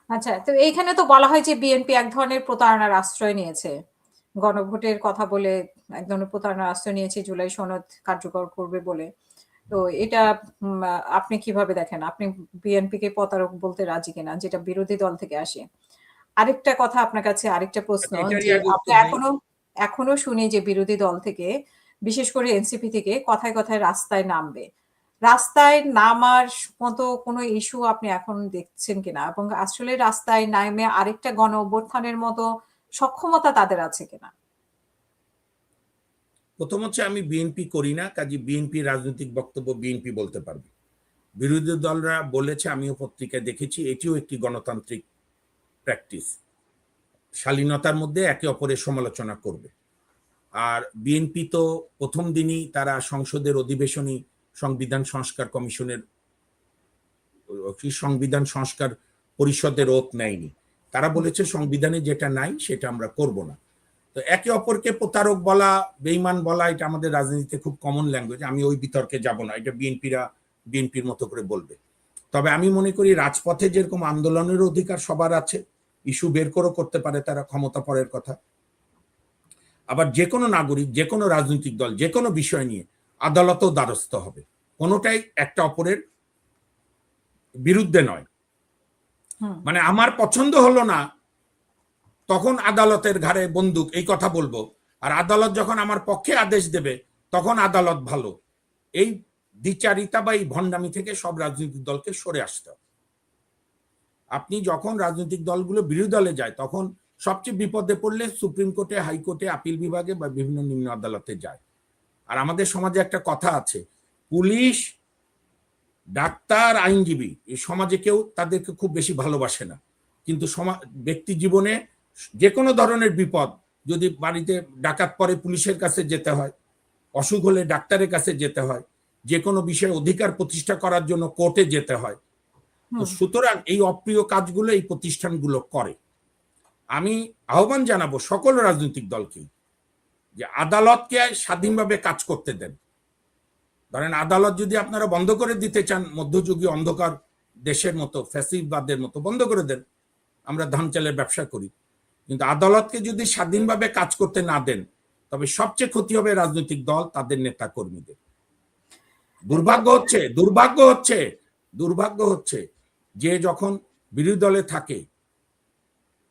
আচ্ছা, তো এইখানে তো বলা হয় যে বিএনপি এক ধরনের প্রতারণার আশ্রয় নিয়েছে। গণভোটের কথা বলে এক ধরনের প্রতারণার আশ্রয় নিয়েছে জুলাই সনদ কার্যকর করবে বলে। তো এটা আপনি কিভাবে দেখেন? আপনি বিএনপিকে প্রতারক বলতে রাজি কিনা? যেটা বিরোধী দল থেকে আসে। আরেকটা কথা আপনার কাছে আরেকটা প্রশ্ন এটারই যে আগে আমরা উত্তর দিই। এখনো শুনি যে বিরোধী দল থেকে বিশেষ করে এনসিপি থেকে কথায় কথায় রাস্তায় নামবে। রাস্তায় নামার মতো কোনো ইস্যু আপনি এখন দেখছেন কিনা? এবং আসলে রাস্তায় নামে আরেকটা গণ অভ্যুত্থানের মতো সক্ষমতা তাদের আছে কিনা? প্রথম হচ্ছে আমি বিএনপি করি না, কাজে বিএনপি রাজনৈতিক বক্তব্য বিএনপি বলতে পারবে। বিরোধী দলরা বলেছে, আমিও পত্রিকায় দেখেছি, এটিও একটি গণতান্ত্রিক প্র্যাকটিস। শালীনতার মধ্যে একে অপরের সমালোচনা করবে। আর বিএনপি তো প্রথম দিনই তারা সংসদের অধিবেশনই সংবিধান সংস্কার কমিশনের সংবিধান সংস্কার পরিষদের ওত নেয়নি। তারা বলেছে সংবিধানে যেটা নাই সেটা আমরা করব না। তো একে অপরকে প্রতারক বলা, বেঈমান বলা, এটা আমাদের রাজনীতিতে খুব কমন ল্যাঙ্গুয়েজ। আমি ওই বিতর্কে যাব না, এটা বিএনপির মতো করে বলবে। তবে আমি মনে করি রাজপথে যেরকম আন্দোলনের অধিকার সবার আছে, ইস্যু বের করে করতে পারে তারা, ক্ষমতা পরের কথা। আবার যে কোনো নাগরিক, যে কোনো রাজনৈতিক দল যে কোনো বিষয় নিয়ে আদালতও দ্বারস্থ হবে, কোনোটাই একটা অপরের বিরুদ্ধে নয়। মানে আমার পছন্দ হলো না, তখন আদালতের ঘাড়ে বন্দুক, এই কথা বলবো। আর আদালত যখন আমার পক্ষে আদেশ দেবে তখন আদালত ভালো। এই দ্বিচারিতা বা এই ভণ্ডামি থেকে সব রাজনৈতিক দলকে সরে আসতে হবে। আপনি যখন রাজনৈতিক দলগুলো বিরোধী দলে যায় তখন সবচেয়ে বিপদে পড়লে সুপ্রিম কোর্টে, হাইকোর্টে, আপিল বিভাগে বা বিভিন্ন নিম্ন আদালতে যায়। আর আমাদের সমাজে একটা কথা আছে, পুলিশ, ডাক্তার, আইনজীবী, এই সমাজে কেউ তাদেরকে খুব বেশি ভালোবাসে না। কিন্তু ব্যক্তি জীবনে যে কোনো ধরনের বিপদ, যদি বাড়িতে ডাকাত পড়ে পুলিশের কাছে যেতে হয়, অসুখ হলে ডাক্তারের কাছে যেতে হয়, যে কোনো বিষয়ে অধিকার প্রতিষ্ঠা করার জন্য কোর্টে যেতে হয়। তো সুতরাং এই অপ্রিয় কাজগুলো এই প্রতিষ্ঠানগুলো করে। আমি আহ্বান জানাবো সকল রাজনৈতিক দলকে যে আদালতকে স্বাধীনভাবে কাজ করতে দেন। ধরেন আদালত যদি আপনারা বন্ধ করে দিতে চান, মধ্যযুগীয় অন্ধকার দেশের মতো, ফ্যাসিবাদের মতো বন্ধ করে দেন, আমরা ধান চালের ব্যবসা করি। কিন্তু আদালতকে যদি স্বাধীনভাবে কাজ করতে না দেন, তবে সবচেয়ে ক্ষতি হবে রাজনৈতিক দল, তাদের নেতা কর্মীদের। দুর্ভাগ্য হচ্ছে যে যখন বিরোধী দলে থাকে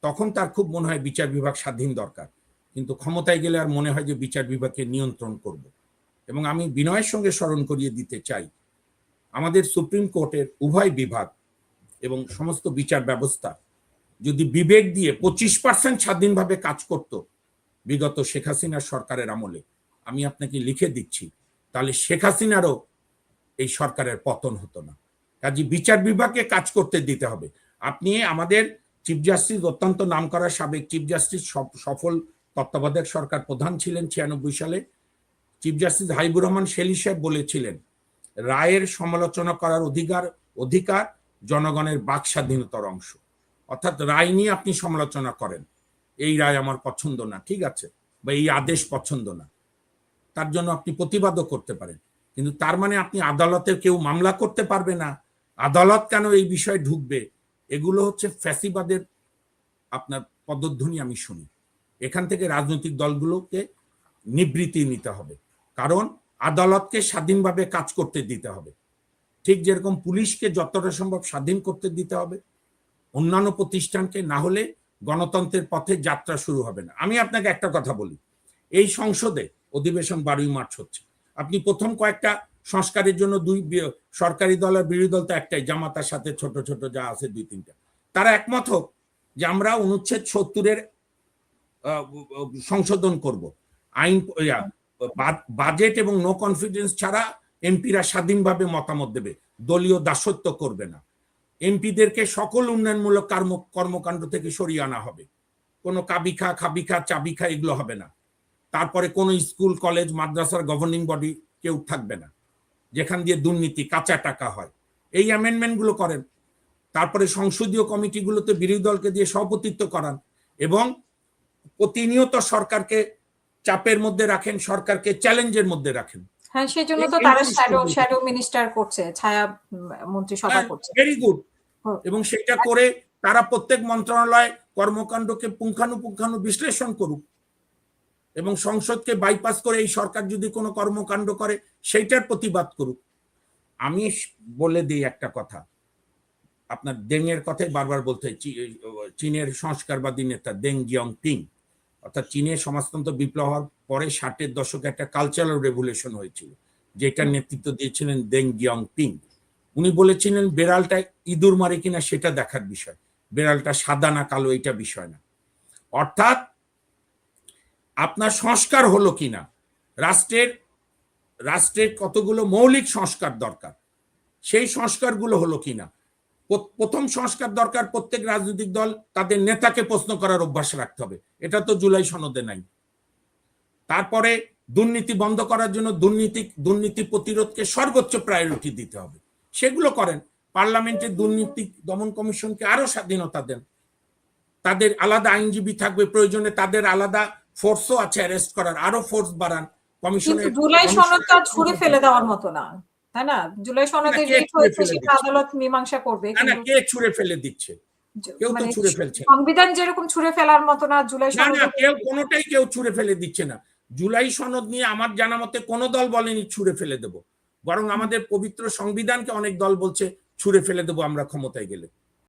তখন তার খুব মনে হয় বিচার বিভাগ স্বাধীন দরকার, কিন্তু ক্ষমতায় গেলে আর মনে হয় যে বিচার বিভাগকে নিয়ন্ত্রণ করব। এবং আমি বিনয়ের সঙ্গে স্মরণ করিয়ে দিতে চাই, আমাদের সুপ্রিম কোর্টের উভয় বিভাগ এবং সমস্ত বিচার ব্যবস্থা যদি বিবেক দিয়ে 25% স্বাধীনভাবে কাজ করত বিগত শেখ হাসিনার সরকারের আমলে, আমি আপনাকে লিখে দিচ্ছি, তাহলে শেখ হাসিনারও এই সরকারের পতন হতো না। কাজে বিচার বিভাগকে কাজ করতে দিতে হবে। আপনি আমাদের চিফ জাস্টিস, অত্যন্ত নামকরা সাবেক চিফ জাস্টিস, সফল তত্ত্বাবধায়ক সরকার প্রধান ছিলেন 96 সালে। চিফ জাস্টিস হাবিবুর রহমান শেলী সাহেব বলেছিলেন, রায়ের সমালোচনা করার অধিকার জনগণের বাক স্বাধীনতার অংশ। অর্থাৎ রায় নিয়ে আপনি সমালোচনা করেন, এই রায় আমার পছন্দ না, ঠিক আছে, বা এই আদেশ পছন্দ না, তার জন্য আপনি প্রতিবাদও করতে পারেন। কিন্তু তার মানে আপনি আদালতে কেউ মামলা করতে পারবে না, আদালত কেন এই বিষয়ে ঢুকবে, এগুলো হচ্ছে ফ্যাসিবাদের আপনার পদধ্বনি আমি শুনি। এখান থেকে রাজনৈতিক দলগুলোকে নিবৃত্তি নিতে হবে, কারণ আদালতকে স্বাধীনভাবে কাজ করতে দিতে হবে। ঠিক যেরকম পুলিশকে যতটা সম্ভব স্বাধীন করতে দিতে হবে, অন্যান্য প্রতিষ্ঠানকে, না হলে গণতন্ত্রের পথে যাত্রা শুরু হবে না। আমি আপনাকে একটা কথা বলি, এই সংসদে অধিবেশন 12 মার্চ হচ্ছে, আপনি প্রথম কয়েকটা সংস্কারের জন্য দুই সরকারি দল আর বিরোধী দল তো একটাই, জামাতার সাথে ছোট ছোট যা আছে 2-3টা, তারা একমত হোক যে আমরা অনুচ্ছেদ 70-এর সংশোধন করব। আইন, বাজেট এবং নো কনফিডেন্স ছাড়া এমপিরা স্বাধীনভাবে মতামত দেবে, দলীয় দাসত্ব করবে না। এমপিদেরকে সকল উন্নয়নমূলক কর্মকাণ্ড থেকে সরিয়ে আনা হবে, কোনো কাবিখা, খাবিখা, চাবিখা এগুলো হবে না। তারপরে কোনো স্কুল, কলেজ, মাদ্রাসার গভর্নিং বডি কেউ থাকবে না যেখান দিয়ে দুর্নীতি, কাঁচা টাকা হয়। এই অ্যামেন্ডমেন্টগুলো করেন। তারপরে সংসদীয় কমিটিগুলোতে বিরোধী দলকে দিয়ে সভাপতিত্ব করান এবং প্রতিনিয়ত সরকারকে চাপের মধ্যে রাখেন, সরকারকে চ্যালেঞ্জের মধ্যে রাখেন। হ্যাঁ, সেজন্য তো তারা শ্যাডো মিনিস্টার করছে, ছায়া মন্ত্রিসভা করছে। Very good. এবং সেটা করে তারা প্রত্যেক মন্ত্রণালয় কর্মকাণ্ডকে পুঙ্খানুপুঙ্খানু বিশ্লেষণ করুক এবং সংসদকে বাইপাস করে এই সরকার যদি কোনো কর্মকাণ্ড করে সেইটার প্রতিবাদ করুক। আমি বলে দিই একটা কথা, আপনার দেং এর কথাই বারবার বলতে হয়, চীনের সংস্কারবাদী নেতা দেং জিয়াওপিং, অর্থাৎ চীনের সমাজতন্ত্র বিপ্লব হওয়ার পরে 60-এর দশকে একটা কালচারাল রেভলিউশন হয়েছিল, যেটার নেতৃত্ব দিয়েছিলেন দেং জিয়াওপিং। উনি বলেছিলেন বেড়ালটা ইঁদুর মারে কিনা সেটা দেখার বিষয়, বেড়ালটা সাদা না কালো এটা বিষয় না। অর্থাৎ আপনার সংস্কার হলো কিনা, রাষ্ট্রের কতগুলো মৌলিক সংস্কার দরকার, সেই সংস্কারগুলো হলো কিনা। প্রথম সংস্কার দরকার, প্রত্যেক রাজনৈতিক দল তাদের নেতাকে প্রশ্ন করার অভ্যাস রাখতে হবে, এটা তো জুলাই সনদে নাই। তারপরে দুর্নীতি বন্ধ করার জন্য দুর্নীতি প্রতিরোধকে সর্বোচ্চ প্রায়োরিটি দিতে হবে, সেগুলো করেন। পার্লামেন্টের দুর্নীতি দমন কমিশনকে আরো স্বাধীনতা দেন, তাদের আলাদা আইনজীবী থাকবে, প্রয়োজনে তাদের আলাদা ফোর্সও আছে অ্যারেস্ট করার, আরো ফোর্স বাড়ান। কমিশনের জুলাই সনদটা ছুঁড়ে ফেলে দেওয়ার মতো না, তাই না? জুলাই সনদে রিট হয়েছে, সেটা আদালত মীমাংসা করবে। না, কে ছুঁড়ে ফেলে দিচ্ছে? কেউ তো ছুঁড়ে ফেলছে। সংবিধান যেরকম ছুঁড়ে ফেলার মতো না, জুলাই সনদ না, কেউ ছুঁড়ে ফেলে দিচ্ছে না। জুলাই সনদ নিয়ে আমার জানা মতে কোনো দল বলেনি ছুঁড়ে ফেলে দেব, বরং আমাদের পবিত্র সংবিধানকে অনেক দল বলছে ছুঁড়ে ফেলে দেবো আমরা ক্ষমতায় গেলে।